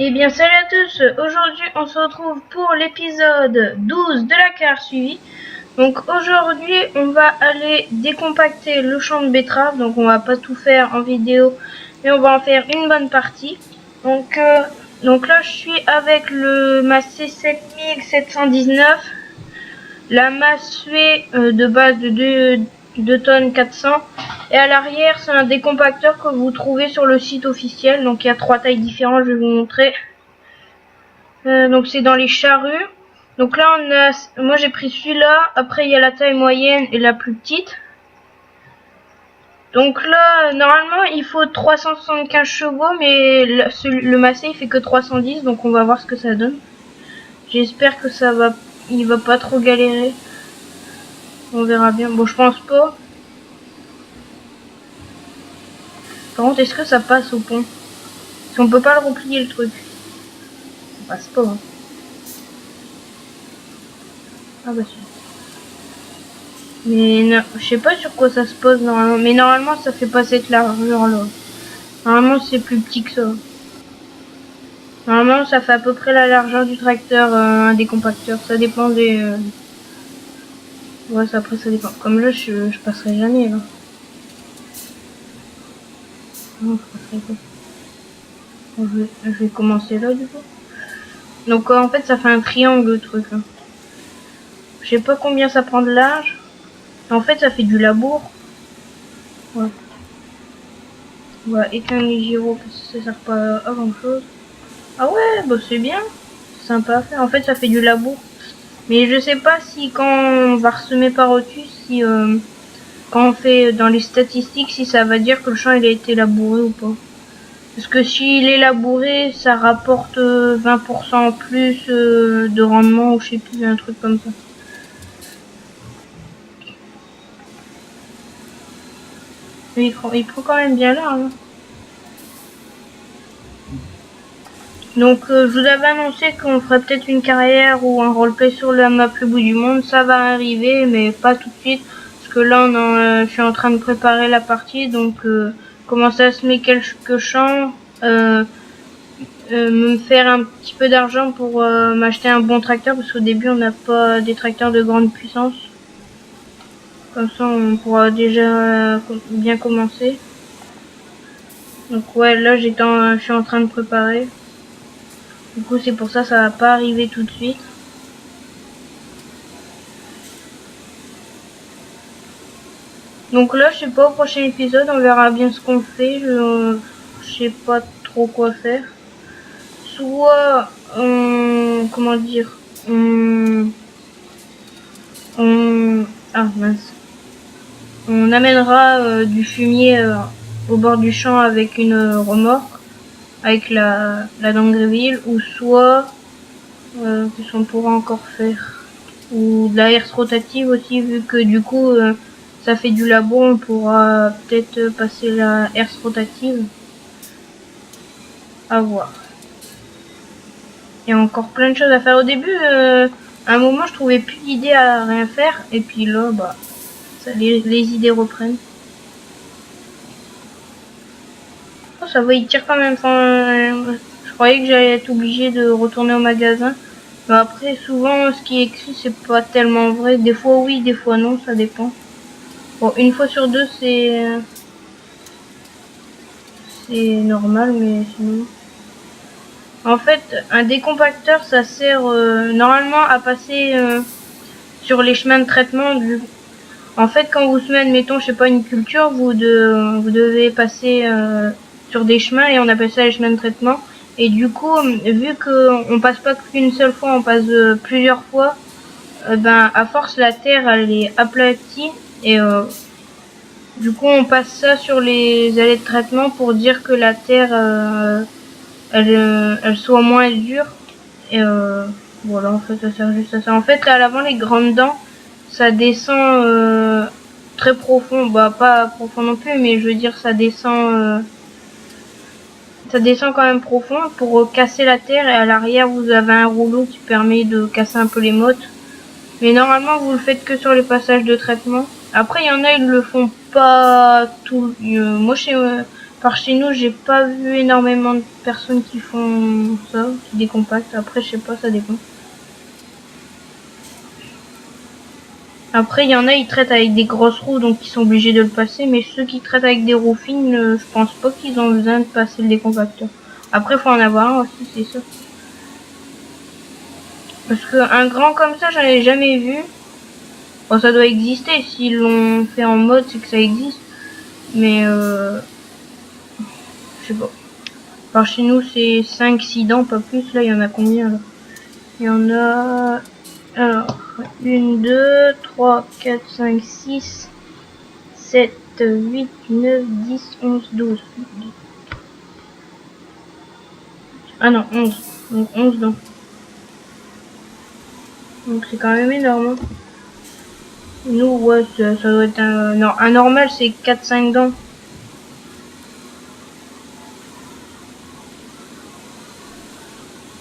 Eh bien, salut à tous. Aujourd'hui, on se retrouve pour l'épisode 12 de la carrière suivie. Donc aujourd'hui, on va aller décompacter le champ de betterave. Donc on va pas tout faire en vidéo, mais on va en faire une bonne partie. Donc, là, je suis avec le Massey 7719. La masse de base de 2 tonnes 400. Et à l'arrière, c'est un décompacteur que vous trouvez sur le site officiel. Donc il y a 3 tailles différentes, je vais vous montrer. Donc c'est dans les charrues. Donc là moi j'ai pris celui-là. Après il y a la taille moyenne et la plus petite. Donc là normalement il faut 375 chevaux, mais le Massey il fait que 310, donc on va voir ce que ça donne. J'espère que il va pas trop galérer. On verra bien. Bon, je pense pas. Par contre, est-ce que ça passe au pont? Parce qu'on peut pas le replier le truc. Ça passe pas. Hein. Ah bah si. Mais non, je sais pas sur quoi ça se pose normalement. Mais normalement ça fait pas cette largeur là. Normalement c'est plus petit que ça. Normalement ça fait à peu près la largeur du tracteur, un décompacteur. Ça dépend des... Ouais, après ça dépend. Comme là je passerai jamais là. Non, je passerai pas. Bon, je vais commencer là du coup. Donc en fait ça fait un triangle le truc. Hein. Je sais pas combien ça prend de large. En fait ça fait du labour. Ouais. On va éteindre les gyros parce que ça sert pas à grand chose. Ah ouais, bah c'est bien. C'est sympa à faire. En fait, ça fait du labour. Mais je sais pas si quand on va ressemer par-dessus, si quand on fait dans les statistiques, si ça va dire que le champ il a été labouré ou pas. Parce que s'il est labouré, ça rapporte 20% en plus de rendement ou je sais plus, un truc comme ça. Mais il prend quand même bien large. Hein. Donc je vous avais annoncé qu'on ferait peut-être une carrière ou un roleplay sur la map le bout du monde. Ça va arriver, mais pas tout de suite. Parce que là, je suis en train de préparer la partie. Donc commencer à semer quelques champs. Me faire un petit peu d'argent pour m'acheter un bon tracteur. Parce qu'au début, on n'a pas des tracteurs de grande puissance. Comme ça, on pourra déjà bien commencer. Donc ouais, là, je suis en train de préparer. Du coup, c'est pour ça ça va pas arriver tout de suite. Donc là, je sais pas, au prochain épisode, on verra bien ce qu'on fait. Je sais pas trop quoi faire. Soit, comment dire, ah mince. On amènera du fumier au bord du champ avec une remorque, avec la Longueville, ou soit, qu'est-ce qu'on pourra encore faire? Ou de la herse rotative aussi, vu que du coup, ça fait du labo, on pourra peut-être passer la herse rotative. À voir. Il y a encore plein de choses à faire. Au début, à un moment, je trouvais plus d'idées à rien faire. Et puis là, bah, les idées reprennent. Oh, ça va, il tire quand même. Enfin, je croyais que j'allais être obligé de retourner au magasin. Mais après, souvent, ce qui est écrit, c'est pas tellement vrai. Des fois oui, des fois non, ça dépend. Bon, une fois sur deux, c'est normal, mais sinon... En fait, un décompacteur, ça sert normalement à passer sur les chemins de traitement. En fait, quand vous semez, admettons, je sais pas, une culture, vous devez passer sur des chemins et on appelle ça les chemins de traitement. Et du coup, vu qu'on passe pas qu'une seule fois, on passe plusieurs fois, ben à force la terre elle est aplatie et du coup on passe ça sur les allées de traitement pour dire que la terre elle soit moins dure et voilà, en fait ça sert juste à ça. En fait là, à l'avant, les grandes dents, ça descend très profond, bah pas profond non plus, mais je veux dire ça descend quand même profond pour casser la terre, et à l'arrière vous avez un rouleau qui permet de casser un peu les mottes, mais normalement vous le faites que sur les passages de traitement. Après il y en a, ils le font pas tout. Moi Par chez nous, j'ai pas vu énormément de personnes qui font ça, qui décompactent. Après, je sais pas, ça dépend. Après, il y en a, ils traitent avec des grosses roues, donc ils sont obligés de le passer. Mais ceux qui traitent avec des roues fines, je pense pas qu'ils ont besoin de passer le décompacteur. Après, faut en avoir un aussi, c'est ça. Parce qu'un grand comme ça, j'en ai jamais vu. Bon, ça doit exister. S'ils l'ont fait en mode, c'est que ça existe. Mais, je sais pas. Par chez nous, c'est 5-6 dents, pas plus. Là, il y en a combien, là? Il y en a... Alors, 1, 2, 3, 4, 5, 6, 7, 8, 9, 10, 11, 12. Ah non, 11. Donc 11 dents. Donc c'est quand même énorme. Hein. Nous, ouais, ça doit être un... Non, un normal, c'est 4-5 dents.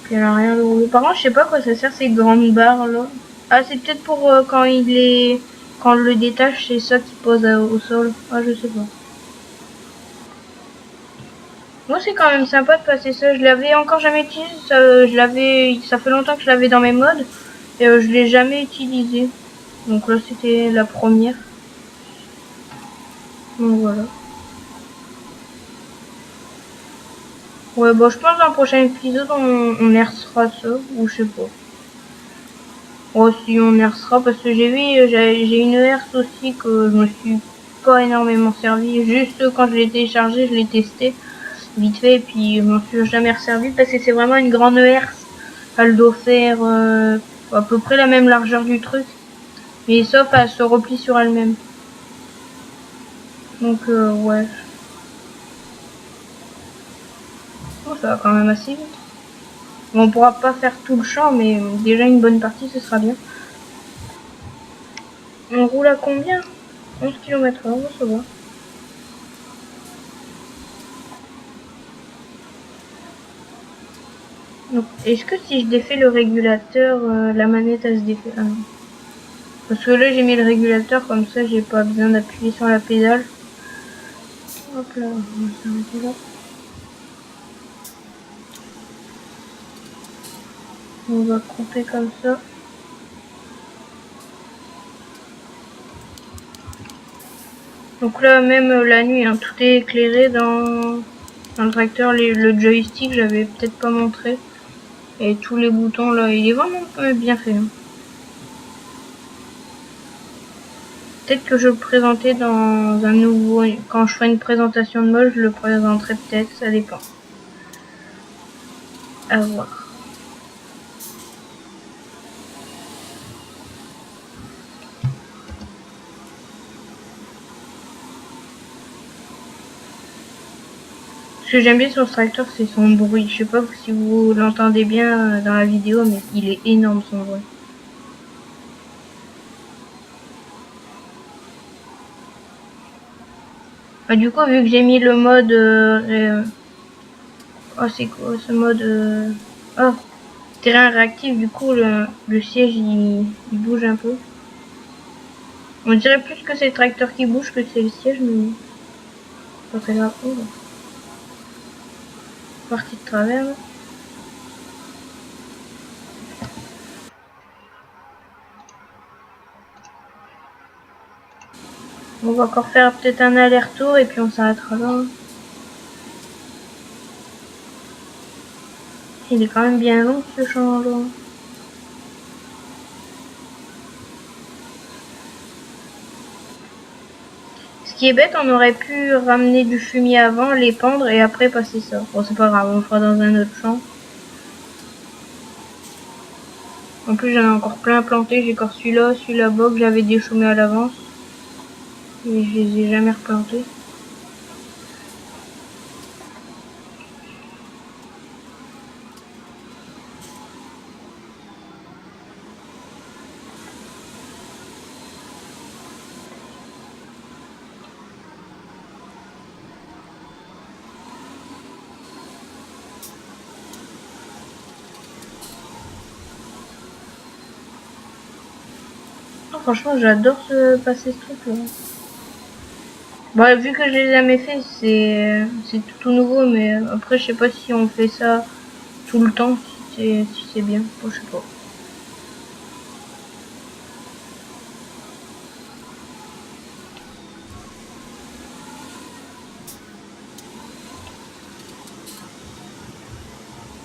Puis elle a rien de... Par contre, je sais pas quoi ça sert ces grandes barres là. Ah, c'est peut-être pour quand il est... Quand on le détache, c'est ça qui pose au sol. Ah, je sais pas. Moi, c'est quand même sympa de passer ça. Je l'avais encore jamais utilisé. Ça fait longtemps que je l'avais dans mes mods. Et je l'ai jamais utilisé. Donc là, c'était la première. Donc voilà. Ouais, bon, je pense dans le prochain épisode, on hercera ça. Ou je sais pas. Oh, si on hercera. Parce que j'ai vu, j'ai une herse aussi que je me suis pas énormément servi. Juste quand je l'ai téléchargé, je l'ai testé. Vite fait. Et puis, je m'en suis jamais resservi. Parce que c'est vraiment une grande herse. Elle doit faire à peu près la même largeur du truc. Mais sauf elle se replie sur elle-même. Donc ouais. Oh, ça va quand même assez vite. Bon, on pourra pas faire tout le champ, mais déjà une bonne partie, ce sera bien. On roule à combien? 11 km/h, ça va. Donc, est-ce que si je défais le régulateur, la manette elle se défait? Ah non. Parce que là j'ai mis le régulateur, comme ça j'ai pas besoin d'appuyer sur la pédale. Hop là, on va s'arrêter là. On va couper comme ça. Donc là même la nuit, hein, tout est éclairé dans le tracteur. Le joystick j'avais peut-être pas montré. Et tous les boutons là, il est vraiment bien fait. Hein. Peut-être que je le présentais dans un nouveau... Quand je ferai une présentation de mode, je le présenterai peut-être, ça dépend. À voir. Ce que j'aime bien sur ce tracteur, c'est son bruit. Je sais pas si vous l'entendez bien dans la vidéo, mais il est énorme son bruit. Bah, du coup, vu que j'ai mis le mode... oh, c'est quoi ce mode oh, terrain réactif, du coup, le siège, il bouge un peu. On dirait plus que c'est le tracteur qui bouge que c'est le siège, mais... Pas très grave. Oh, partie de travers, là. On va encore faire peut-être un aller-retour et puis on s'arrêtera là. Il est quand même bien long ce champ là. Ce qui est bête, on aurait pu ramener du fumier avant, l'épandre et après passer ça. Bon, c'est pas grave, on le fera dans un autre champ. En plus, j'en ai encore plein plantés. J'ai encore celui-là bas que j'avais déchaumé à l'avance. Et je les ai jamais replantés. Oh, franchement, j'adore passer ce truc là. Bon, vu que je l'ai jamais fait, c'est tout nouveau, mais après, je sais pas si on fait ça tout le temps, si c'est bien. Bon, je sais pas.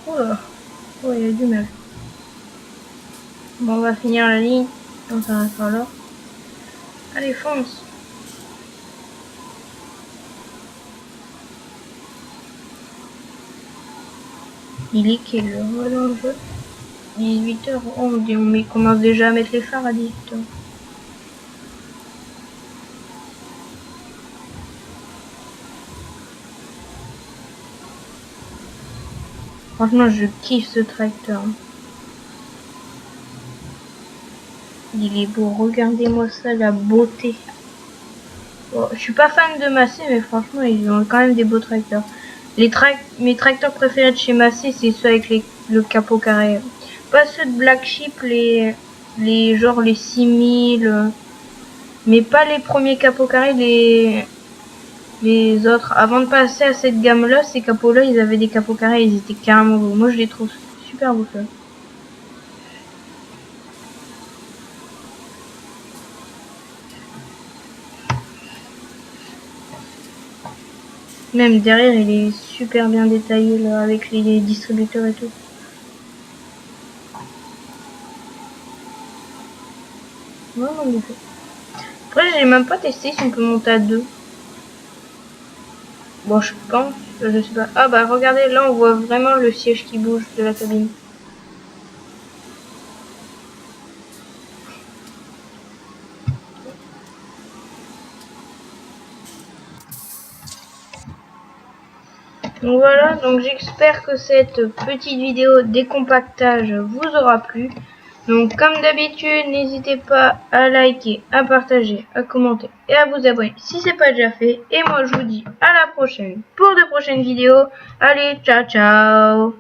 Oh là, oh, il y a du mal. Bon, on va finir la ligne. On s'arrêtera là. Allez, fonce. Il est quelle heure dans le jeu? 18h. Oh, on commence déjà à mettre les phares à 18h. Franchement, je kiffe ce tracteur. Il est beau. Regardez-moi ça, la beauté. Bon, je suis pas fan de Massey, mais franchement, ils ont quand même des beaux tracteurs. Mes tracteurs préférés de chez Massey, c'est ceux avec le capot carré. Pas ceux de Black Sheep, genre les 6000, mais pas les premiers capots carrés, les autres. Avant de passer à cette gamme-là, ces capots-là, ils avaient des capots carrés, ils étaient carrément beaux. Moi, je les trouve super beaux, ça. Même derrière, il est super bien détaillé, là, avec les distributeurs et tout. Vraiment bien fait. Après, j'ai même pas testé si on peut monter à 2. Bon, je pense, je sais pas. Ah bah regardez, là on voit vraiment le siège qui bouge de la cabine. Donc voilà, donc j'espère que cette petite vidéo décompactage vous aura plu. Donc comme d'habitude, n'hésitez pas à liker, à partager, à commenter et à vous abonner si c'est pas déjà fait. Et moi je vous dis à la prochaine pour de prochaines vidéos. Allez, ciao ciao!